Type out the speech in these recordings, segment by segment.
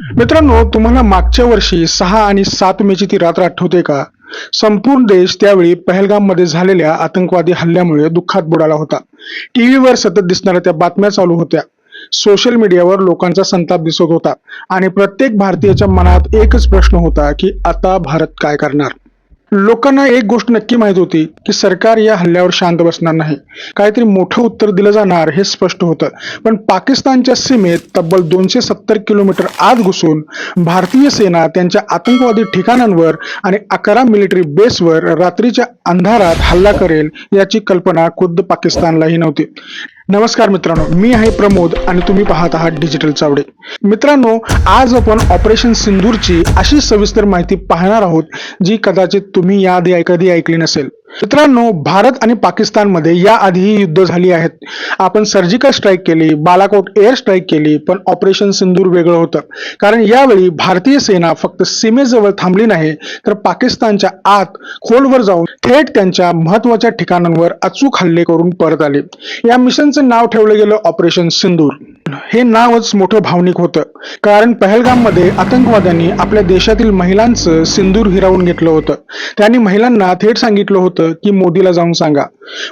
मित्रांनो, तुम्हाला मागच्या वर्षी 6 आणि 7 मेची ती रात्र आठवते का? संपूर्ण देश त्यावेळी पहलगाममध्ये झालेल्या आतंकवादी हल्ल्यामुळे दुःखात बुडाला होता. टीव्हीवर सतत दिसणाऱ्या त्या बातम्या चालू होत्या. सोशल मीडियावर लोकांचा संताप दिसत होता आणि प्रत्येक भारतीयाच्या मनात एकच प्रश्न होता की आता भारत काय करणार? लोकांना एक गोष्ट नक्की माहित होती की सरकार या हल्ल्यावर शांत बसणार नाही. काहीतरी मोठं उत्तर दिलं जाणार हे स्पष्ट होतं. पण पाकिस्तानच्या सीमेत तब्बल 270 किलोमीटर आत घुसून भारतीय सेना त्यांच्या आतंकवादी ठिकाणांवर आणि 11 मिलिटरी बेसवर रात्रीच्या अंधारात हल्ला करेल याची कल्पना खुद्द पाकिस्तानलाही नव्हती. नमस्कार मित्रांनो, मी आहे प्रमोद आणि तुम्ही पाहत आहात डिजिटल चावडे. मित्रांनो, आज आपण ऑपरेशन सिंदूरची अशी सविस्तर माहिती पाहणार आहोत जी कदाचित तुम्ही याआधी कधी ऐकली नसेल. मित्रांनो, भारत आणि पाकिस्तानमध्ये याआधीही युद्ध झाली आहेत. आपण सर्जिकल स्ट्राईक केली, बालाकोट एअर स्ट्राईक केली, पण ऑपरेशन सिंदूर वेगळं होतं. कारण यावेळी भारतीय सेना फक्त सीमेजवळ थांबली नाही, तर पाकिस्तानच्या आत खोलवर जाऊन थेट त्यांच्या महत्वाच्या ठिकाणांवर अचूक हल्ले करून परत आले. या मिशनचं नाव ठेवलं गेलं ऑपरेशन सिंदूर. हे नावच मोठं भावनिक होतं, कारण पहलगाममध्ये आतंकवाद्यांनी आपल्या देशातील महिलांचं सिंदूर हिरावून घेतलं होतं. त्यांनी महिलांना थेट सांगितलं होतं की मोदीला जाऊन सांगा.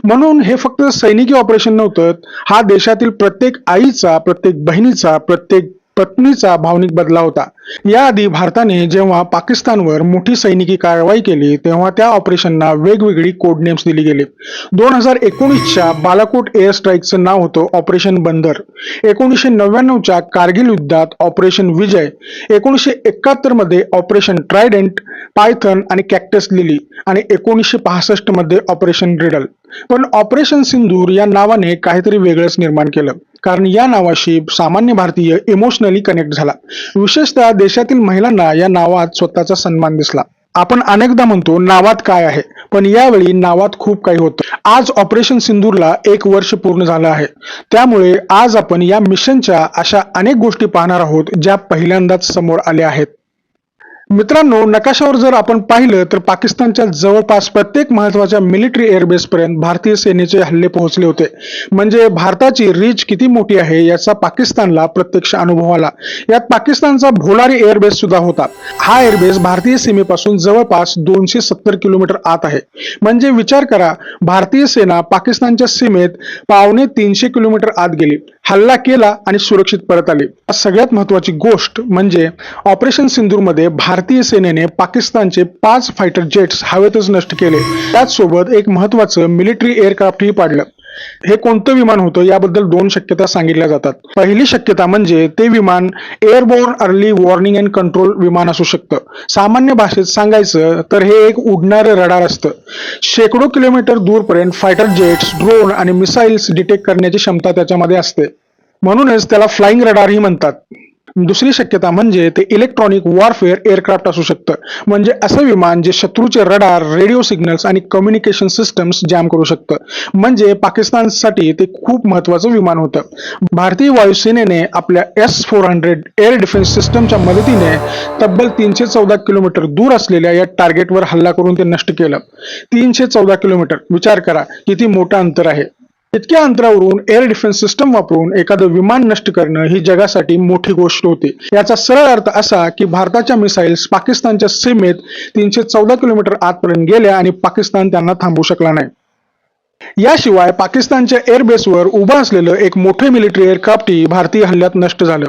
म्हणून हे फक्त सैनिकी ऑपरेशन नव्हतं, हा देशातील प्रत्येक आईचा, प्रत्येक बहिणीचा, प्रत्येक पत्नीचा भावनिक बदला होता. याआधी भारताने जेव्हा पाकिस्तानवर मोठी सैनिकी कारवाई केली तेव्हा त्या ऑपरेशनना वेगवेगळी कोड नेम्स दिली गेली. 2019च्या बालाकोट एअर स्ट्राईकचं नाव होतं ऑपरेशन बंदर. 1999च्या कारगिल युद्धात ऑपरेशन विजय. 1971 मध्ये ऑपरेशन ट्रायडेंट, पायथन आणि कॅक्टस लिली आणि 1965 मध्ये ऑपरेशन रिडल. पण ऑपरेशन सिंदूर या नावाने काहीतरी वेगळंच निर्माण केलं, कारण या नावाशी सामान्य भारतीय इमोशनली कनेक्ट झाला. विशेषतः देशातील महिलांना या नावात स्वतःचा सन्मान दिसला. आपण अनेकदा म्हणतो नावात काय आहे, पण यावेळी नावात खूप काही होतं. आज ऑपरेशन सिंदूरला 1 वर्ष पूर्ण झालं आहे. त्यामुळे आज आपण या मिशनच्या अशा अनेक गोष्टी पाहणार आहोत ज्या पहिल्यांदाच समोर आल्या आहेत. मित्रांनो, नकाशावर जर आपण पाहिलं तर पाकिस्तानच्या जवळपास प्रत्येक महत्वाच्या मिलिटरी एअरबेस पर्यंत भारतीय सेनेचे हल्ले पोहोचले होते. म्हणजे भारताची रीच किती मोठी आहे याचा पाकिस्तानला प्रत्यक्ष अनुभव आला. यात पाकिस्तानचा भोलारी एअरबेस सुद्धा होता. हा एअरबेस भारतीय सीमेपासून जवळपास 270 किलोमीटर आत आहे. म्हणजे विचार करा, भारतीय सेना पाकिस्तानच्या सीमेत 250 किलोमीटर आत गेली, हल्ला केला आणि सुरक्षित परत आली. सगळ्यात महत्वाची गोष्ट म्हणजे ऑपरेशन सिंदूरमध्ये भारतीय सेनेने पाकिस्तानचे 5 फायटर जेट्स हवेतच नष्ट केले. त्याचसोबत एक महत्वाचं मिलिटरी एअरक्राफ्टही पाडलं. हे कोणतं विमान होतं याबद्दल 2 शक्यता सांगितल्या जातात. पहिली शक्यता म्हणजे ते विमान एअरबोर्न अर्ली वॉर्निंग अँड कंट्रोल विमान असू शकतं. सामान्य भाषेत सांगायचं तर हे एक उडणारं रडार असतं. शेकडो किलोमीटर दूरपर्यंत फायटर जेट्स, ड्रोन आणि मिसाईल्स डिटेक्ट करण्याची क्षमता त्याच्यामध्ये असते. म्हणूनच त्याला फ्लाइंग रडारही म्हणतात. दुसरी शक्यता म्हणजे ते इलेक्ट्रॉनिक वॉरफेअर एअरक्राफ्ट असू शकतं. म्हणजे असं विमान जे शत्रूचे रडार, रेडिओ सिग्नल्स आणि कम्युनिकेशन सिस्टम्स जॅम करू शकतं. म्हणजे पाकिस्तानसाठी ते खूप महत्वाचं विमान होतं. भारतीय वायुसेनेने आपल्या S-400 एअर डिफेन्स सिस्टमच्या मदतीने तब्बल 314 किलोमीटर दूर असलेल्या या टार्गेटवर हल्ला करून ते नष्ट केलं. 314 किलोमीटर, विचार करा किती मोठं अंतर आहे. इतक्या अंतरावरून एअर डिफेन्स सिस्टम वापरून एखादं विमान नष्ट करणं ही जगासाठी मोठी गोष्ट होती. याचा सरळ अर्थ असा की भारताच्या मिसाईल्स पाकिस्तानच्या सीमेत 314 किलोमीटर आतपर्यंत गेल्या आणि पाकिस्तान त्यांना थांबवू शकला नाही. याशिवाय पाकिस्तानच्या एअरबेसवर उभं असलेलं एक मोठे मिलिटरी एअरक्राफ्टही भारतीय हल्ल्यात नष्ट झालं.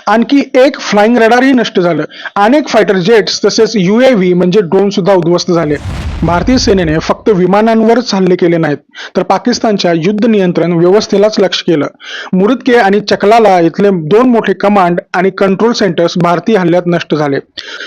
आणखी एक फ्लाइंग रडारही नष्ट झालं. अनेक फायटर जेट्स तसेच UAV म्हणजे ड्रोन सुद्धा उद्ध्वस्त झाले. भारतीय सेनेने फक्त विमानांवरच हल्ले केले नाहीत, तर पाकिस्तानच्या युद्ध नियंत्रण व्यवस्थेलाच लक्ष केलं. मुरुदके आणि चकलाला इथले 2 मोठे कमांड आणि कंट्रोल सेंटर्स भारतीय हल्ल्यात नष्ट झाले.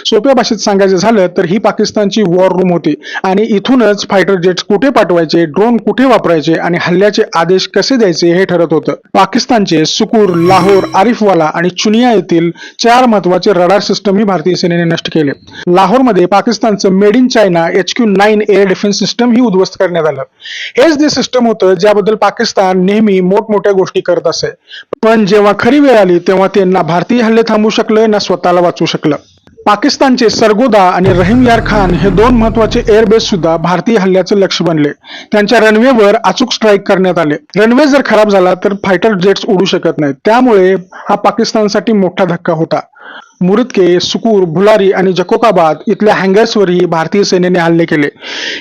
सोप्या भाषेत सांगायचं झालं तर ही पाकिस्तानची वॉर रूम होती आणि इथूनच फायटर जेट्स कुठे पाठवायचे, ड्रोन कुठे वापरायचे आणि हल्ल्याचे आदेश कसे द्यायचे हे ठरत होतं. पाकिस्तानचे सुकूर, लाहोर, आरिफवाला आणि चुनिया येथील 4 महत्वाचे रडार सिस्टम ही भारतीय सेनेने नष्ट केले. लाहोरमध्ये पाकिस्तानचं made in China HQ-9 air defence system ही उद्ध्वस्त करण्यात आलं. हेच ते सिस्टम होतं ज्याबद्दल पाकिस्तान नेहमी मोठमोठ्या गोष्टी करत असे, पण जेव्हा खरी वेळ आली तेव्हा त्यांना भारतीय हल्ले थांबवू शकलं ना स्वतःला वाचवू शकलं. पाकिस्तानचे सरगोदा आणि रहीम यार खान हे दोन महत्वाचे एअरबेस सुद्धा भारतीय हल्ल्याचं लक्ष बनले. त्यांच्या रनवेवर अचूक स्ट्राईक करण्यात आले. रनवे जर खराब झाला तर फायटर जेट्स उडू शकत नाहीत. त्यामुळे हा पाकिस्तानसाठी मोठा धक्का होता. मुरिदके, सुकूर, भुलारी आणि जकोकाबाद इथल्या हँगर्सवरही भारतीय सेनेने हल्ले केले.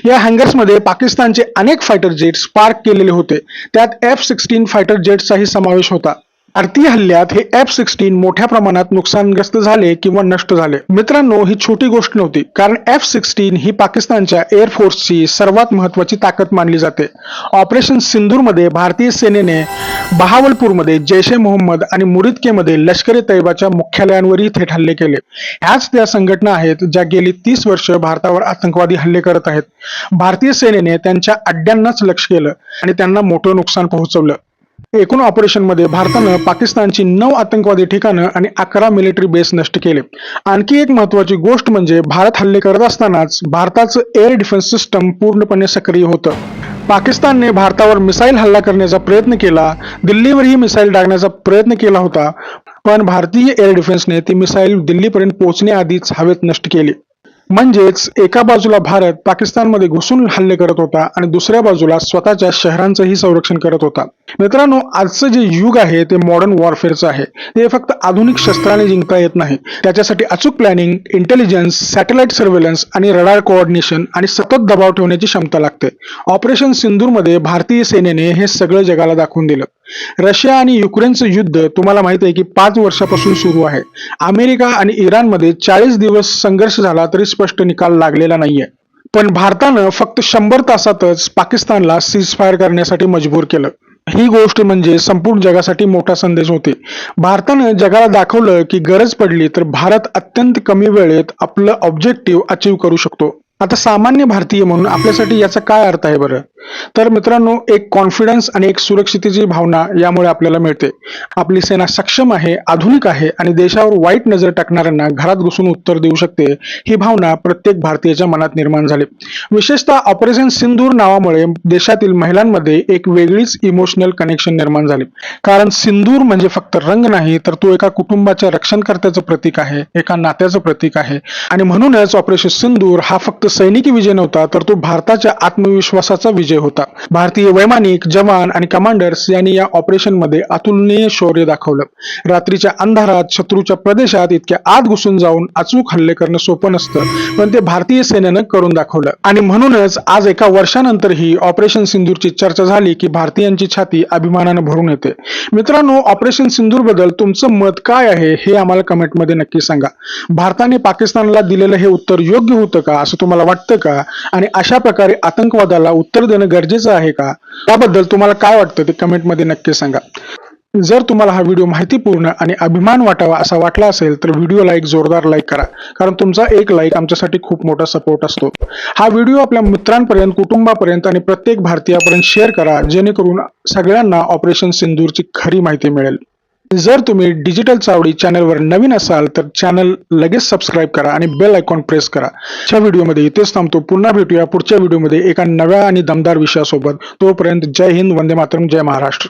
या हँगर्समध्ये पाकिस्तानचे अनेक फायटर जेट्स पार्क केलेले होते. त्यात F-16 फायटर जेट्सचाही समावेश होता. भारतीय हल्ल्यात हे F-16 मोठ्या प्रमाणात नुकसानग्रस्त झाले किंवा नष्ट झाले. मित्रांनो, ही छोटी गोष्ट नव्हती, कारण F-16 ही पाकिस्तानच्या एअरफोर्सची सर्वात महत्वाची ताकद मानली जाते. ऑपरेशन सिंदूरमध्ये भारतीय सेनेने बहावलपूरमध्ये जैश ए मोहम्मद आणि मुरिदकेमध्ये लष्कर ए तैयबाच्या मुख्यालयांवरही थेट हल्ले केले. ह्याच त्या संघटना आहेत ज्या गेली 30 वर्ष भारतावर आतंकवादी हल्ले करत आहेत. भारतीय सेनेने त्यांच्या अड्ड्यांनाच लक्ष केलं आणि त्यांना मोठं नुकसान पोहोचवलं. एकूण ऑपरेशनमध्ये भारतानं पाकिस्तानची 9 आतंकवादी ठिकाणं आणि 11 मिलिटरी बेस नष्ट केले. आणखी एक महत्वाची गोष्ट म्हणजे भारत हल्ले करत असतानाच भारताचं एअर डिफेन्स सिस्टम पूर्णपणे सक्रिय होतं. पाकिस्तानने भारतावर मिसाईल हल्ला करण्याचा प्रयत्न केला, दिल्लीवरही मिसाईल डागण्याचा प्रयत्न केला होता, पण भारतीय एअर डिफेन्सने ती मिसाईल दिल्लीपर्यंत पोहोचण्याआधीच हवेत नष्ट केली. म्हणजेच एका बाजूला भारत पाकिस्तानमध्ये घुसून हल्ले करत होता आणि दुसऱ्या बाजूला स्वतःच्या शहरांचंही संरक्षण करत होता. मित्रांनो, आजचं जे युग आहे ते मॉडर्न वॉरफेअरचं आहे. ते फक्त आधुनिक शस्त्राने जिंकता येत नाही. त्याच्यासाठी अचूक प्लॅनिंग, इंटेलिजन्स, सॅटेलाइट सर्व्हेलन्स आणि रडार कोऑर्डिनेशन आणि सतत दबाव ठेवण्याची क्षमता लागते. ऑपरेशन सिंदूरमध्ये भारतीय सेनेने हे सगळं जगाला दाखवून दिलं. रशिया आणि युक्रेनचं युद्ध तुम्हाला माहित आहे की 5 वर्षापासून सुरू आहे. अमेरिका आणि इराणमध्ये 40 दिवस संघर्ष झाला तरी स्पष्ट निकाल लागलेला नाहीये. पण भारतानं फक्त 100 तासातच पाकिस्तानला सीजफायर करण्यासाठी मजबूर केलं. ही गोष्ट म्हणजे संपूर्ण जगासाठी मोठा संदेश होते. भारतानं जगाला दाखवलं की गरज पडली तर भारत अत्यंत कमी वेळेत आपलं ऑब्जेक्टिव्ह अचीव्ह करू शकतो. आता सामान्य भारतीय म्हणून आपल्यासाठी याचा काय अर्थ आहे बरं? तर मित्रांनो, एक कॉन्फिडन्स आणि एक सुरक्षितेची भावना यामुळे आपल्याला मिळते. आपली सेना सक्षम आहे, आधुनिक आहे आणि देशावर वाईट नजर टाकणाऱ्यांना घरात घुसून उत्तर देऊ शकते. ही भावना प्रत्येक भारतीयाच्या मनात निर्माण झाली. विशेषतः ऑपरेशन सिंदूर नावामुळे देशातील महिलांमध्ये एक वेगळीच इमोशनल कनेक्शन निर्माण झाले. कारण सिंदूर म्हणजे फक्त रंग नाही, तर तो एका कुटुंबाच्या रक्षणकर्त्याचं प्रतीक आहे, एका नात्याचं प्रतीक आहे. आणि म्हणूनच ऑपरेशन सिंदूर हा फक्त सैनिकी विजय नव्हता, तर तो भारताच्या आत्मविश्वासाचा विजय होता. भारतीय वैमानिक, जवान आणि कमांडर्स यांनी या ऑपरेशन मध्ये अतुलनीय शौर्य दाखवलं. रात्रीच्या अंधारात शत्रूच्या प्रदेशात इतक्या आत घुसून जाऊन अचूक हल्ले करणं सोपं नसतं, पण ते भारतीय सेनेनं करून दाखवलं. आणि म्हणूनच आज एका वर्षानंतरही ऑपरेशन सिंदूरची चर्चा झाली की भारतीयांची छाती अभिमानानं भरून येते. मित्रांनो, ऑपरेशन सिंदूर बद्दल तुमचं मत काय आहे हे आम्हाला कमेंटमध्ये नक्की सांगा. भारताने पाकिस्तानला दिलेलं हे उत्तर योग्य होतं का असं तुम्हाला वाटतं का? आणि अशा प्रकारे आतंकवादाला उत्तर देणं गरजेचं आहे का? त्याबद्दल तुम्हाला काय वाटतं ते कमेंटमध्ये नक्की सांगा. जर तुम्हाला हा व्हिडिओ माहितीपूर्ण आणि अभिमान वाटावा असा वाटला असेल तर व्हिडिओला एक जोरदार लाईक करा, कारण तुमचा एक लाईक आमच्यासाठी खूप मोठा सपोर्ट असतो. हा व्हिडिओ आपल्या मित्रांपर्यंत, कुटुंबापर्यंत आणि प्रत्येक भारतीयापर्यंत शेअर करा, जेणेकरून सगळ्यांना ऑपरेशन सिंदूरची खरी माहिती मिळेल. जर तुम्ही डिजिटल चावडी चॅनलवर नवीन असाल तर चॅनल लगेच सबस्क्राईब करा आणि बेल आयकॉन प्रेस करा. च्या व्हिडिओमध्ये इथेच थांबतो. पुन्हा भेटूया पुढच्या व्हिडिओमध्ये एका नव्या आणि दमदार विषयासोबत. तोपर्यंत जय हिंद, वंदे मातरम, जय महाराष्ट्र.